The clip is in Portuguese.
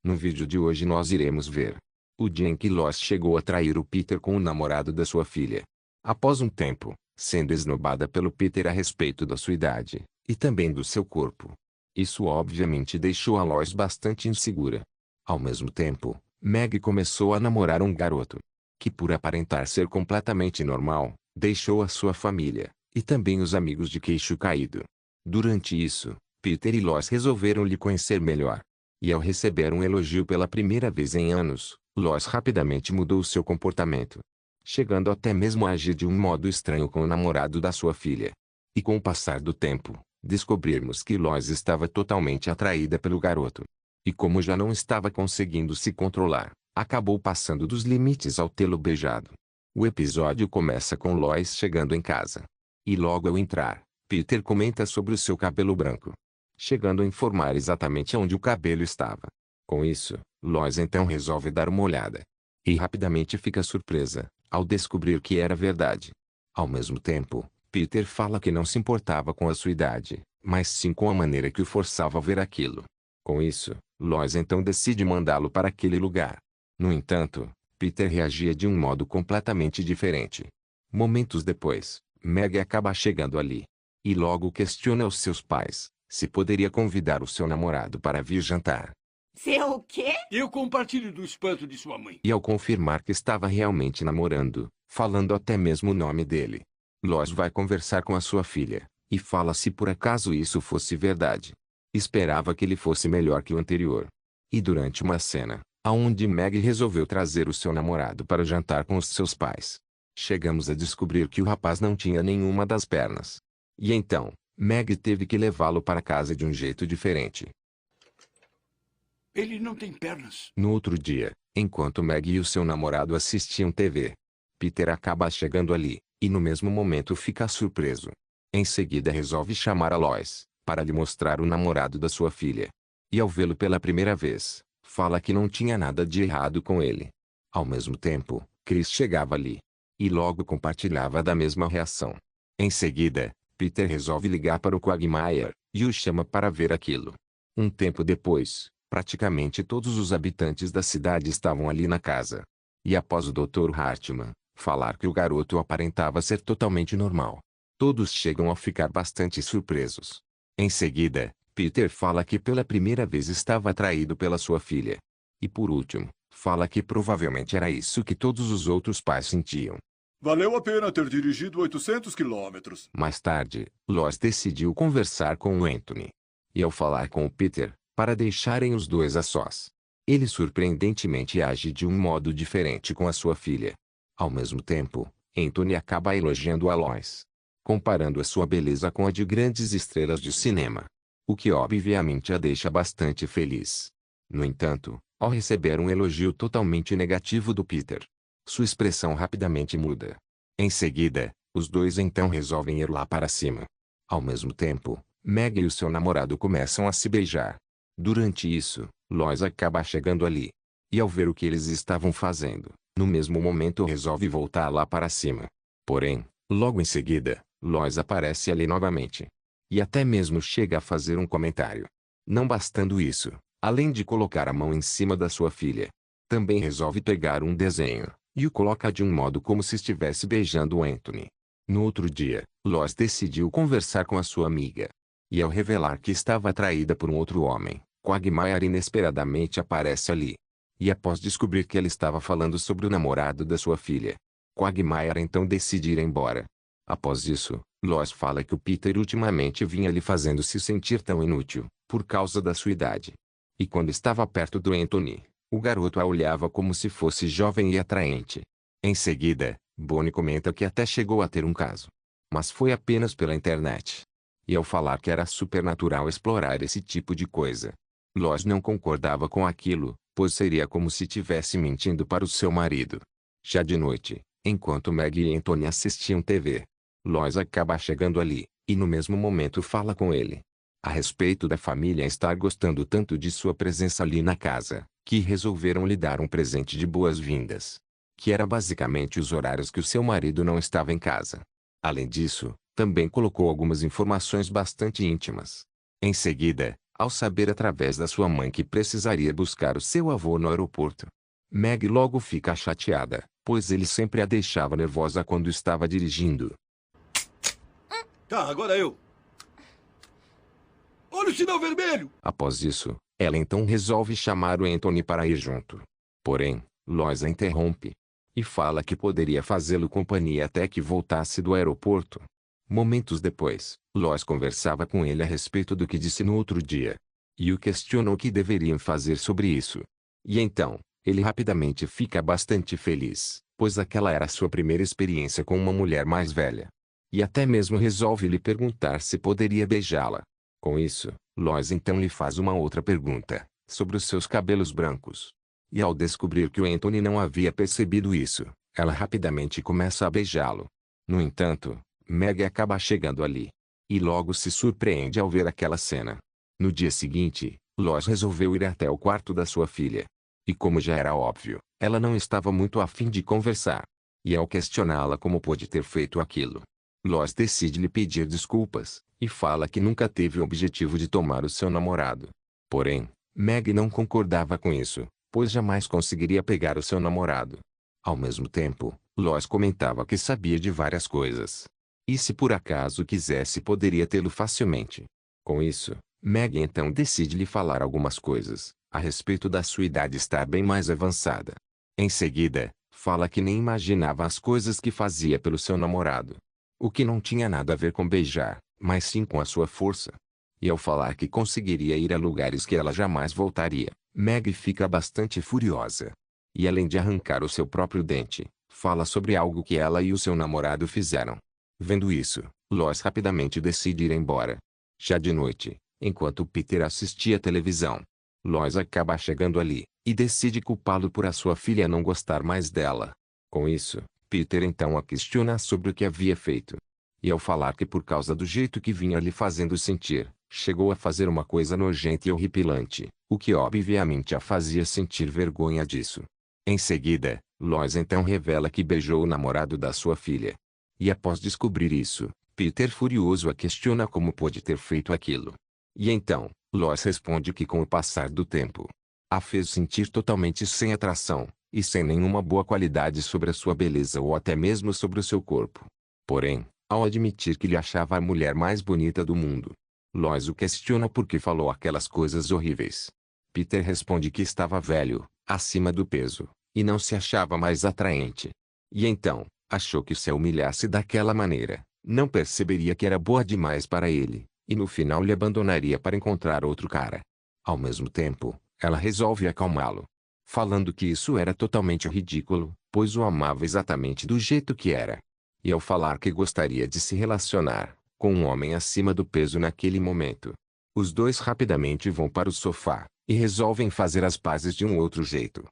No vídeo de hoje nós iremos ver o dia em que Lois chegou a trair o Peter com o namorado da sua filha. Após um tempo, sendo esnobada pelo Peter a respeito da sua idade, e também do seu corpo. Isso obviamente deixou a Lois bastante insegura. Ao mesmo tempo, Meg começou a namorar um garoto, que por aparentar ser completamente normal, deixou a sua família, e também os amigos de queixo caído. Durante isso, Peter e Lois resolveram lhe conhecer melhor. E ao receber um elogio pela primeira vez em anos, Lois rapidamente mudou seu comportamento, chegando até mesmo a agir de um modo estranho com o namorado da sua filha. E com o passar do tempo, descobrimos que Lois estava totalmente atraída pelo garoto. E como já não estava conseguindo se controlar, acabou passando dos limites ao tê-lo beijado. O episódio começa com Lois chegando em casa. E logo ao entrar, Peter comenta sobre o seu cabelo branco, chegando a informar exatamente onde o cabelo estava. Com isso, Lois então resolve dar uma olhada. E rapidamente fica surpresa, ao descobrir que era verdade. Ao mesmo tempo, Peter fala que não se importava com a sua idade, mas sim com a maneira que o forçava a ver aquilo. Com isso, Lois então decide mandá-lo para aquele lugar. No entanto, Peter reagia de um modo completamente diferente. Momentos depois, Meg acaba chegando ali. E logo questiona os seus pais se poderia convidar o seu namorado para vir jantar. Seu o quê? Eu compartilho do espanto de sua mãe. E ao confirmar que estava realmente namorando, falando até mesmo o nome dele, Lois vai conversar com a sua filha, e fala se por acaso isso fosse verdade. Esperava que ele fosse melhor que o anterior. E durante uma cena, aonde Meg resolveu trazer o seu namorado para jantar com os seus pais, chegamos a descobrir que o rapaz não tinha nenhuma das pernas. E então, Meg teve que levá-lo para casa de um jeito diferente. Ele não tem pernas. No outro dia, enquanto Meg e o seu namorado assistiam TV, Peter acaba chegando ali, e no mesmo momento fica surpreso. Em seguida resolve chamar a Lois, para lhe mostrar o namorado da sua filha. E ao vê-lo pela primeira vez, fala que não tinha nada de errado com ele. Ao mesmo tempo, Chris chegava ali, e logo compartilhava da mesma reação. Em seguida, Peter resolve ligar para o Quagmire, e o chama para ver aquilo. Um tempo depois, praticamente todos os habitantes da cidade estavam ali na casa. E após o Dr. Hartman falar que o garoto aparentava ser totalmente normal, todos chegam a ficar bastante surpresos. Em seguida, Peter fala que pela primeira vez estava atraído pela sua filha. E por último, fala que provavelmente era isso que todos os outros pais sentiam. Valeu a pena ter dirigido 800 quilômetros. Mais tarde, Lois decidiu conversar com o Anthony. E ao falar com o Peter, para deixarem os dois a sós, ele surpreendentemente age de um modo diferente com a sua filha. Ao mesmo tempo, Anthony acaba elogiando a Lois, comparando a sua beleza com a de grandes estrelas de cinema, o que obviamente a deixa bastante feliz. No entanto, ao receber um elogio totalmente negativo do Peter, sua expressão rapidamente muda. Em seguida, os dois então resolvem ir lá para cima. Ao mesmo tempo, Meg e o seu namorado começam a se beijar. Durante isso, Lois acaba chegando ali. E ao ver o que eles estavam fazendo, no mesmo momento resolve voltar lá para cima. Porém, logo em seguida, Lois aparece ali novamente. E até mesmo chega a fazer um comentário. Não bastando isso, além de colocar a mão em cima da sua filha, também resolve pegar um desenho e o coloca de um modo como se estivesse beijando Anthony. No outro dia, Lois decidiu conversar com a sua amiga. E ao revelar que estava atraída por um outro homem, Quagmire inesperadamente aparece ali. E após descobrir que ela estava falando sobre o namorado da sua filha, Quagmire então decide ir embora. Após isso, Lois fala que o Peter ultimamente vinha lhe fazendo se sentir tão inútil, por causa da sua idade. E quando estava perto do Anthony, o garoto a olhava como se fosse jovem e atraente. Em seguida, Bonnie comenta que até chegou a ter um caso, mas foi apenas pela internet. E ao falar que era supernatural explorar esse tipo de coisa, Lois não concordava com aquilo, pois seria como se tivesse mentindo para o seu marido. Já de noite, enquanto Meg e Anthony assistiam TV, Lois acaba chegando ali, e no mesmo momento fala com ele a respeito da família estar gostando tanto de sua presença ali na casa, que resolveram lhe dar um presente de boas-vindas, que era basicamente os horários que o seu marido não estava em casa. Além disso, também colocou algumas informações bastante íntimas. Em seguida, ao saber através da sua mãe que precisaria buscar o seu avô no aeroporto. Meg logo fica chateada, pois ele sempre a deixava nervosa quando estava dirigindo. Tá, agora eu. Olha o sinal vermelho! Após isso, ela então resolve chamar o Anthony para ir junto. Porém, Lois a interrompe e fala que poderia fazê-lo companhia até que voltasse do aeroporto. Momentos depois, Lois conversava com ele a respeito do que disse no outro dia e o questionou o que deveriam fazer sobre isso. E então, ele rapidamente fica bastante feliz, pois aquela era sua primeira experiência com uma mulher mais velha. E até mesmo resolve lhe perguntar se poderia beijá-la. Com isso, Lois então lhe faz uma outra pergunta, sobre os seus cabelos brancos. E ao descobrir que o Anthony não havia percebido isso, ela rapidamente começa a beijá-lo. No entanto, Meg acaba chegando ali e logo se surpreende ao ver aquela cena. No dia seguinte, Lois resolveu ir até o quarto da sua filha. E como já era óbvio, ela não estava muito afim de conversar. E ao questioná-la como pôde ter feito aquilo, Lois decide lhe pedir desculpas e fala que nunca teve o objetivo de tomar o seu namorado. Porém, Meg não concordava com isso, pois jamais conseguiria pegar o seu namorado. Ao mesmo tempo, Lois comentava que sabia de várias coisas. E se por acaso quisesse poderia tê-lo facilmente. Com isso, Meg então decide lhe falar algumas coisas, a respeito da sua idade estar bem mais avançada. Em seguida, fala que nem imaginava as coisas que fazia pelo seu namorado. O que não tinha nada a ver com beijar, mas sim com a sua força. E ao falar que conseguiria ir a lugares que ela jamais voltaria, Meg fica bastante furiosa. E além de arrancar o seu próprio dente, fala sobre algo que ela e o seu namorado fizeram. Vendo isso, Lois rapidamente decide ir embora. Já de noite, enquanto Peter assistia à televisão, Lois acaba chegando ali e decide culpá-lo por a sua filha não gostar mais dela. Com isso, Peter então a questiona sobre o que havia feito. E ao falar que por causa do jeito que vinha lhe fazendo sentir, chegou a fazer uma coisa nojenta e horripilante, o que obviamente a fazia sentir vergonha disso. Em seguida, Lois então revela que beijou o namorado da sua filha. E após descobrir isso, Peter furioso a questiona como pôde ter feito aquilo. E então, Lois responde que com o passar do tempo, a fez sentir totalmente sem atração, e sem nenhuma boa qualidade sobre a sua beleza ou até mesmo sobre o seu corpo. Porém, ao admitir que lhe achava a mulher mais bonita do mundo, Lois o questiona por que falou aquelas coisas horríveis. Peter responde que estava velho, acima do peso, e não se achava mais atraente. E então, achou que se a humilhasse daquela maneira, não perceberia que era boa demais para ele, e no final lhe abandonaria para encontrar outro cara. Ao mesmo tempo, ela resolve acalmá-lo, falando que isso era totalmente ridículo, pois o amava exatamente do jeito que era. E ao falar que gostaria de se relacionar com um homem acima do peso naquele momento, os dois rapidamente vão para o sofá e resolvem fazer as pazes de um outro jeito.